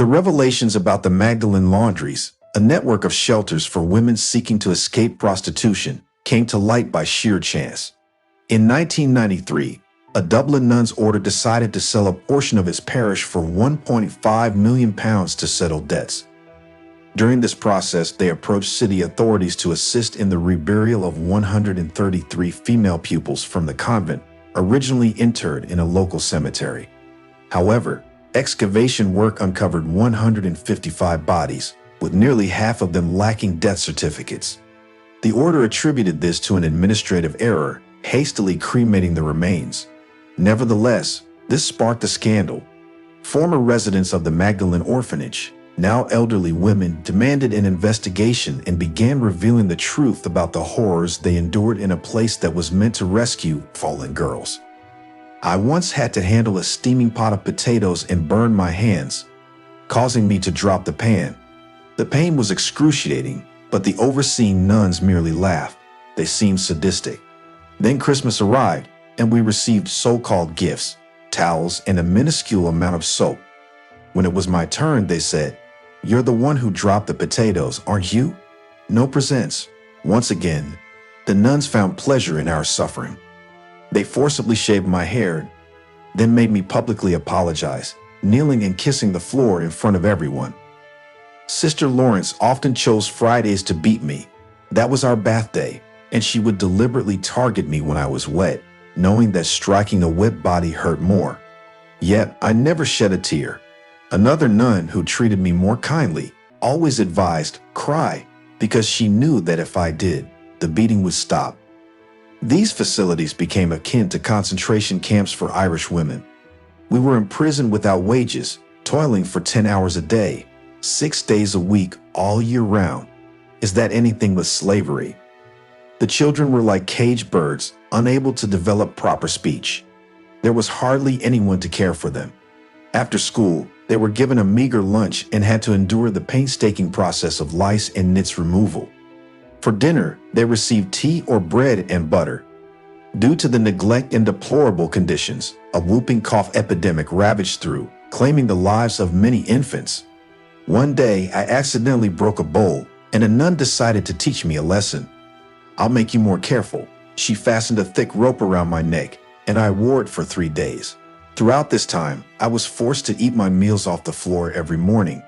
The revelations about the Magdalene Laundries, a network of shelters for women seeking to escape prostitution, came to light by sheer chance. In 1993, a Dublin nun's order decided to sell a portion of its parish for £1.5 million to settle debts. During this process, they approached city authorities to assist in the reburial of 133 female pupils from the convent, originally interred in a local cemetery. However, excavation work uncovered 155 bodies, with nearly half of them lacking death certificates. The order attributed this to an administrative error, hastily cremating the remains. Nevertheless, this sparked a scandal. Former residents of the Magdalene orphanage, now elderly women, demanded an investigation and began revealing the truth about the horrors they endured in a place that was meant to rescue fallen girls. I once had to handle a steaming pot of potatoes and burn my hands, causing me to drop the pan. The pain was excruciating, but the overseeing nuns merely laughed. They seemed sadistic. Then Christmas arrived, and we received so-called gifts, towels, and a minuscule amount of soap. When it was my turn, they said, "You're the one who dropped the potatoes, aren't you? No presents." Once again, the nuns found pleasure in our suffering. They forcibly shaved my hair, then made me publicly apologize, kneeling and kissing the floor in front of everyone. Sister Lawrence often chose Fridays to beat me. That was our bath day, and she would deliberately target me when I was wet, knowing that striking a wet body hurt more. Yet I never shed a tear. Another nun who treated me more kindly always advised, "Cry," because she knew that if I did, the beating would stop. These facilities became akin to concentration camps for Irish women. We were imprisoned without wages, toiling for 10 hours a day, 6 days a week, all year round. Is that anything but slavery? The children were like caged birds, unable to develop proper speech. There was hardly anyone to care for them. After school, they were given a meager lunch and had to endure the painstaking process of lice and nits removal. For dinner, they received tea or bread and butter. Due to the neglect and deplorable conditions, a whooping cough epidemic ravaged through, claiming the lives of many infants. One day, I accidentally broke a bowl, and a nun decided to teach me a lesson. "I'll make you more careful." She fastened a thick rope around my neck, and I wore it for 3 days. Throughout this time, I was forced to eat my meals off the floor every morning.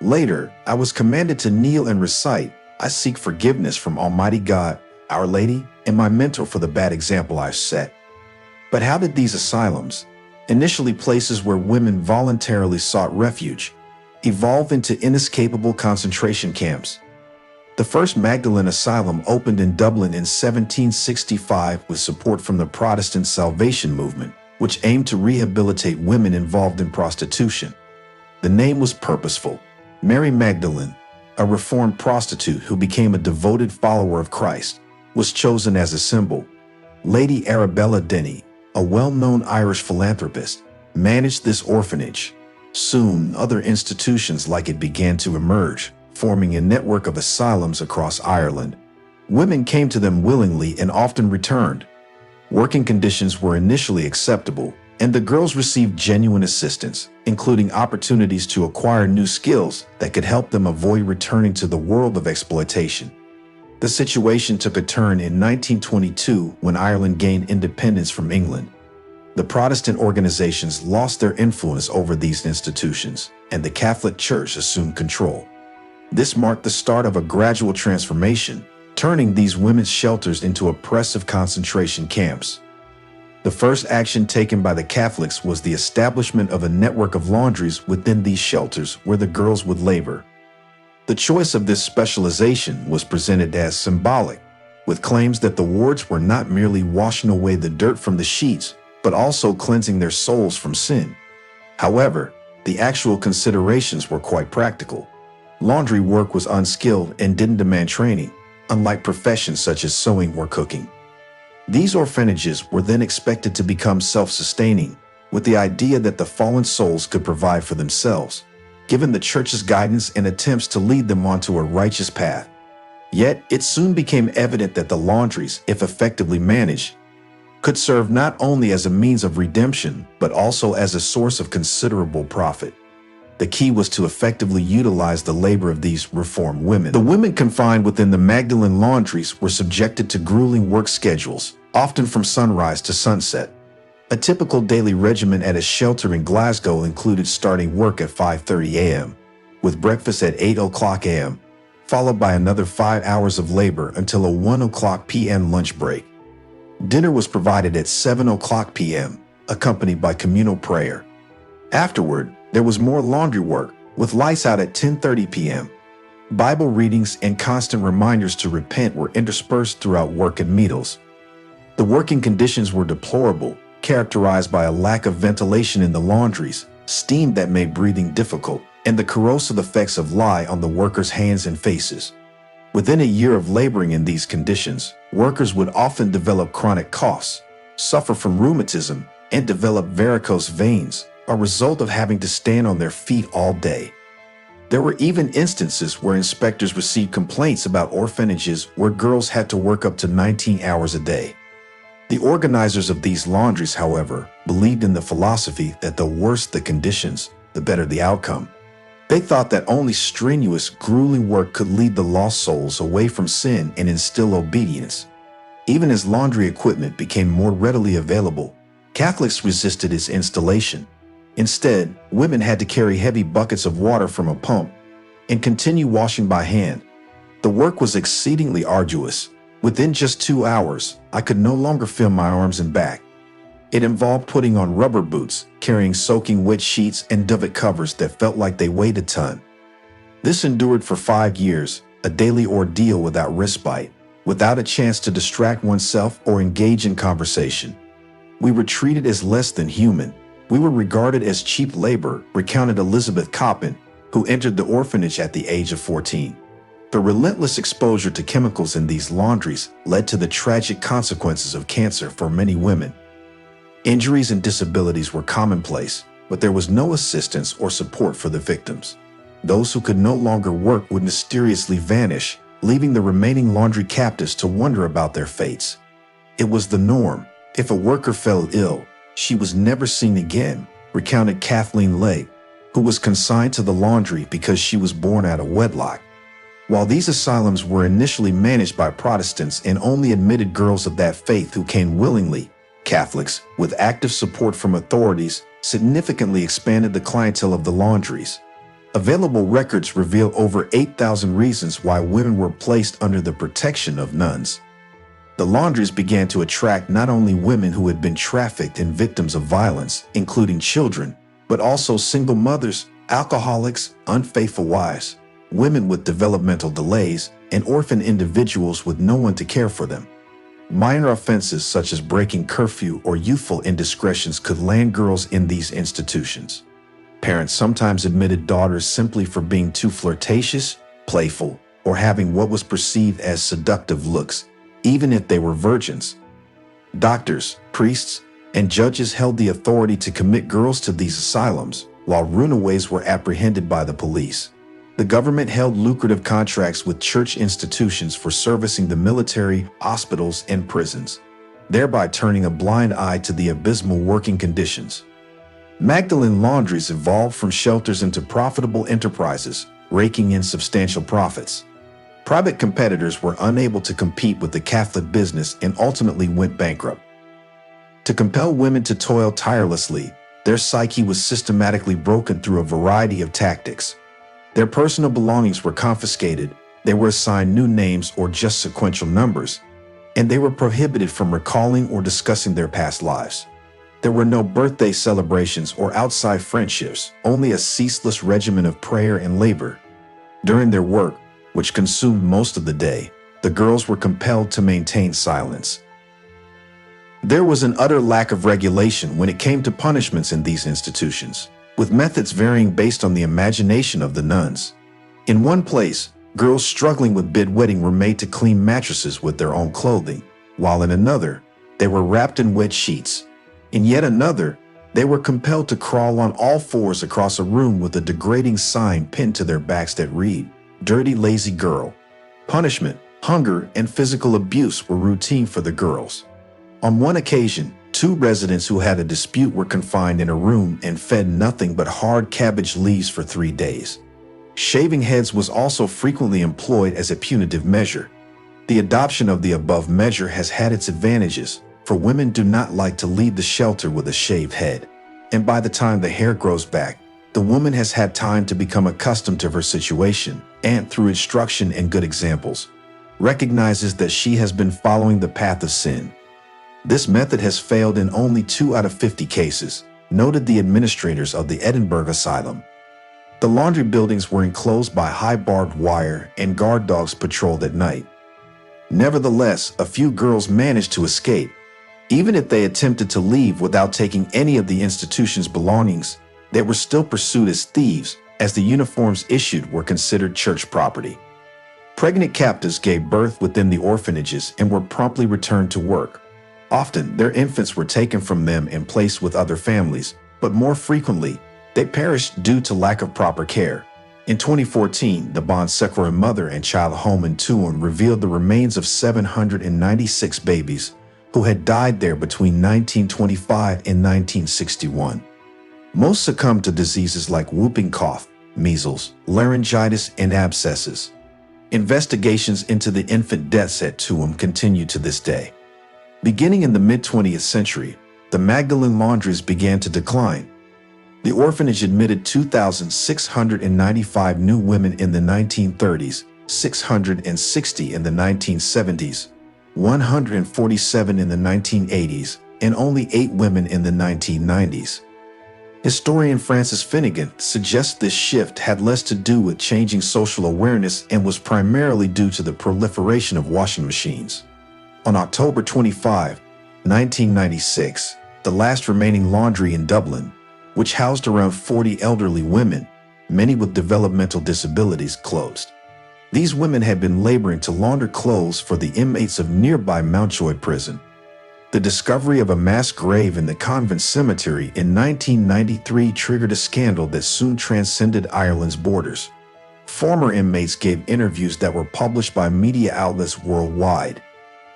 Later, I was commanded to kneel and recite, "I seek forgiveness from Almighty God, Our Lady, and my mentor for the bad example I've set." But how did these asylums, initially places where women voluntarily sought refuge, evolve into inescapable concentration camps? The first Magdalene Asylum opened in Dublin in 1765 with support from the Protestant Salvation Movement, which aimed to rehabilitate women involved in prostitution. The name was purposeful. Mary Magdalene, a reformed prostitute who became a devoted follower of Christ, was chosen as a symbol. Lady Arabella Denny, a well-known Irish philanthropist, managed this orphanage. Soon, other institutions like it began to emerge, forming a network of asylums across Ireland. Women came to them willingly and often returned. Working conditions were initially acceptable, and the girls received genuine assistance, including opportunities to acquire new skills that could help them avoid returning to the world of exploitation. The situation took a turn in 1922 when Ireland gained independence from England. The Protestant organizations lost their influence over these institutions, and the Catholic Church assumed control. This marked the start of a gradual transformation, turning these women's shelters into oppressive concentration camps. The first action taken by the Catholics was the establishment of a network of laundries within these shelters where the girls would labor. The choice of this specialization was presented as symbolic, with claims that the wards were not merely washing away the dirt from the sheets, but also cleansing their souls from sin. However, the actual considerations were quite practical. Laundry work was unskilled and didn't demand training, unlike professions such as sewing or cooking. These orphanages were then expected to become self-sustaining, with the idea that the fallen souls could provide for themselves, given the church's guidance and attempts to lead them onto a righteous path. Yet, it soon became evident that the laundries, if effectively managed, could serve not only as a means of redemption, but also as a source of considerable profit. The key was to effectively utilize the labor of these reformed women. The women confined within the Magdalene Laundries were subjected to grueling work schedules, often from sunrise to sunset. A typical daily regimen at a shelter in Glasgow included starting work at 5:30 a.m., with breakfast at 8 o'clock a.m., followed by another 5 hours of labor until a 1 o'clock p.m. lunch break. Dinner was provided at 7 o'clock p.m., accompanied by communal prayer. Afterward, there was more laundry work, with lights out at 10:30 p.m. Bible readings and constant reminders to repent were interspersed throughout work and meals. The working conditions were deplorable, characterized by a lack of ventilation in the laundries, steam that made breathing difficult, and the corrosive effects of lye on the workers' hands and faces. Within a year of laboring in these conditions, workers would often develop chronic coughs, suffer from rheumatism, and develop varicose veins, a result of having to stand on their feet all day. There were even instances where inspectors received complaints about orphanages where girls had to work up to 19 hours a day. The organizers of these laundries, however, believed in the philosophy that the worse the conditions, the better the outcome. They thought that only strenuous, grueling work could lead the lost souls away from sin and instill obedience. Even as laundry equipment became more readily available, Catholics resisted its installation. Instead, women had to carry heavy buckets of water from a pump and continue washing by hand. The work was exceedingly arduous. Within just 2 hours, I could no longer feel my arms and back. It involved putting on rubber boots, carrying soaking wet sheets and duvet covers that felt like they weighed a ton. This endured for 5 years, a daily ordeal without respite, without a chance to distract oneself or engage in conversation. We were treated as less than human. We were regarded as cheap labor, recounted Elizabeth Coppin, who entered the orphanage at the age of 14. The relentless exposure to chemicals in these laundries led to the tragic consequences of cancer for many women. Injuries and disabilities were commonplace, but there was no assistance or support for the victims. Those who could no longer work would mysteriously vanish, leaving the remaining laundry captives to wonder about their fates. It was the norm. If a worker fell ill, she was never seen again, recounted Kathleen Legg, who was consigned to the laundry because she was born out of wedlock. While these asylums were initially managed by Protestants and only admitted girls of that faith who came willingly, Catholics, with active support from authorities, significantly expanded the clientele of the laundries. Available records reveal over 8,000 reasons why women were placed under the protection of nuns. The laundries began to attract not only women who had been trafficked and victims of violence, including children, but also single mothers, alcoholics, unfaithful wives, women with developmental delays, and orphan individuals with no one to care for them. Minor offenses such as breaking curfew or youthful indiscretions could land girls in these institutions. Parents sometimes admitted daughters simply for being too flirtatious, playful, or having what was perceived as seductive looks, even if they were virgins. Doctors, priests, and judges held the authority to commit girls to these asylums, while runaways were apprehended by the police. The government held lucrative contracts with church institutions for servicing the military, hospitals, and prisons, thereby turning a blind eye to the abysmal working conditions. Magdalene Laundries evolved from shelters into profitable enterprises, raking in substantial profits. Private competitors were unable to compete with the Catholic business and ultimately went bankrupt. To compel women to toil tirelessly, their psyche was systematically broken through a variety of tactics. Their personal belongings were confiscated, they were assigned new names or just sequential numbers, and they were prohibited from recalling or discussing their past lives. There were no birthday celebrations or outside friendships, only a ceaseless regimen of prayer and labor. During their work, which consumed most of the day, the girls were compelled to maintain silence. There was an utter lack of regulation when it came to punishments in these institutions, with methods varying based on the imagination of the nuns. In one place, girls struggling with bedwetting were made to clean mattresses with their own clothing, while in another, they were wrapped in wet sheets. In yet another, they were compelled to crawl on all fours across a room with a degrading sign pinned to their backs that read, "Dirty, lazy girl." Punishment, hunger, and physical abuse were routine for the girls. On one occasion, Two residents who had a dispute were confined in a room and fed nothing but hard cabbage leaves for 3 days. Shaving heads was also frequently employed as a punitive measure. The adoption of the above measure has had its advantages, for women do not like to leave the shelter with a shaved head. And by the time the hair grows back, the woman has had time to become accustomed to her situation and, through instruction and good examples, recognizes that she has been following the path of sin. This method has failed in only 2 out of 50 cases, noted the administrators of the Edinburgh Asylum. The laundry buildings were enclosed by high barbed wire and guard dogs patrolled at night. Nevertheless, a few girls managed to escape. Even if they attempted to leave without taking any of the institution's belongings, they were still pursued as thieves, as the uniforms issued were considered church property. Pregnant captives gave birth within the orphanages and were promptly returned to work. Often, their infants were taken from them and placed with other families, but more frequently, they perished due to lack of proper care. In 2014, the Bon Secours Mother and Child Home in Toulon revealed the remains of 796 babies who had died there between 1925 and 1961. Most succumbed to diseases like whooping cough, measles, laryngitis, and abscesses. Investigations into the infant deaths at Toulon continue to this day. Beginning in the mid-20th century, the Magdalene Laundries began to decline. The orphanage admitted 2,695 new women in the 1930s, 660 in the 1970s, 147 in the 1980s, and only 8 women in the 1990s. Historian Francis Finnegan suggests this shift had less to do with changing social awareness and was primarily due to the proliferation of washing machines. On October 25, 1996, the last remaining laundry in Dublin, which housed around 40 elderly women, many with developmental disabilities, closed. These women had been laboring to launder clothes for the inmates of nearby Mountjoy prison. The discovery of a mass grave in the convent cemetery in 1993 triggered a scandal that soon transcended Ireland's borders. Former inmates gave interviews that were published by media outlets worldwide.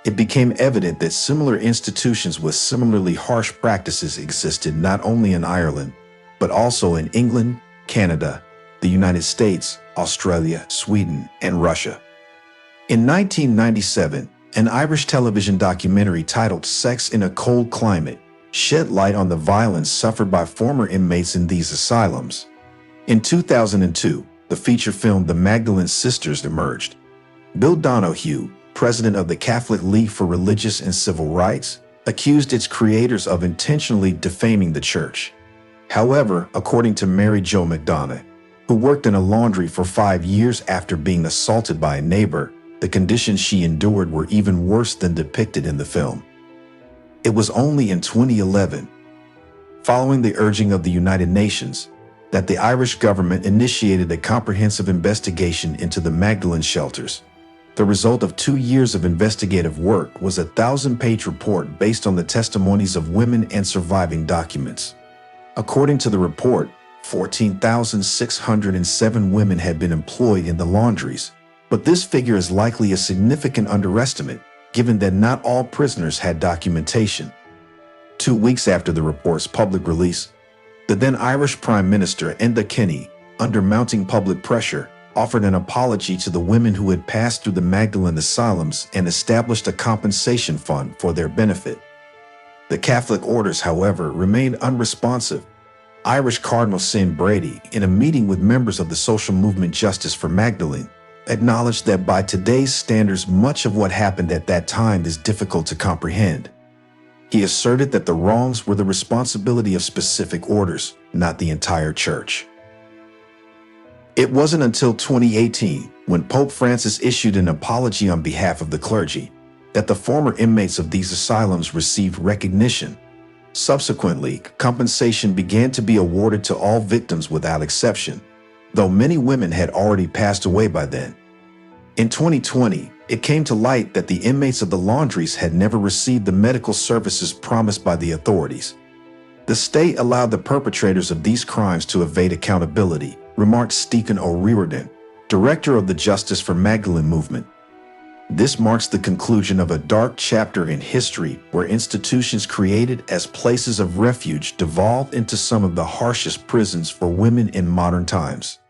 It became evident that similar institutions with similarly harsh practices existed not only in Ireland, but also in England, Canada, the United States, Australia, Sweden, and Russia. In 1997, an Irish television documentary titled Sex in a Cold Climate shed light on the violence suffered by former inmates in these asylums. In 2002, the feature film The Magdalene Sisters emerged. Bill Donohue, president of the Catholic League for Religious and Civil Rights, accused its creators of intentionally defaming the church. However, according to Mary Jo McDonough, who worked in a laundry for 5 years after being assaulted by a neighbor, the conditions she endured were even worse than depicted in the film. It was only in 2011, following the urging of the United Nations, that the Irish government initiated a comprehensive investigation into the Magdalene shelters. The result of 2 years of investigative work was a 1,000-page report based on the testimonies of women and surviving documents. According to the report, 14,607 women had been employed in the laundries, but this figure is likely a significant underestimate, given that not all prisoners had documentation. 2 weeks after the report's public release, the then Irish Prime Minister Enda Kenny, under mounting public pressure, offered an apology to the women who had passed through the Magdalene asylums and established a compensation fund for their benefit. The Catholic orders, however, remained unresponsive. Irish Cardinal Sin Brady, in a meeting with members of the social movement Justice for Magdalene, acknowledged that by today's standards, much of what happened at that time is difficult to comprehend. He asserted that the wrongs were the responsibility of specific orders, not the entire church. It wasn't until 2018, when Pope Francis issued an apology on behalf of the clergy, that the former inmates of these asylums received recognition. Subsequently, compensation began to be awarded to all victims without exception, though many women had already passed away by then. In 2020, it came to light that the inmates of the laundries had never received the medical services promised by the authorities. The state allowed the perpetrators of these crimes to evade accountability, remarked Stephen O'Riordan, director of the Justice for Magdalene movement. This marks the conclusion of a dark chapter in history where institutions created as places of refuge devolved into some of the harshest prisons for women in modern times.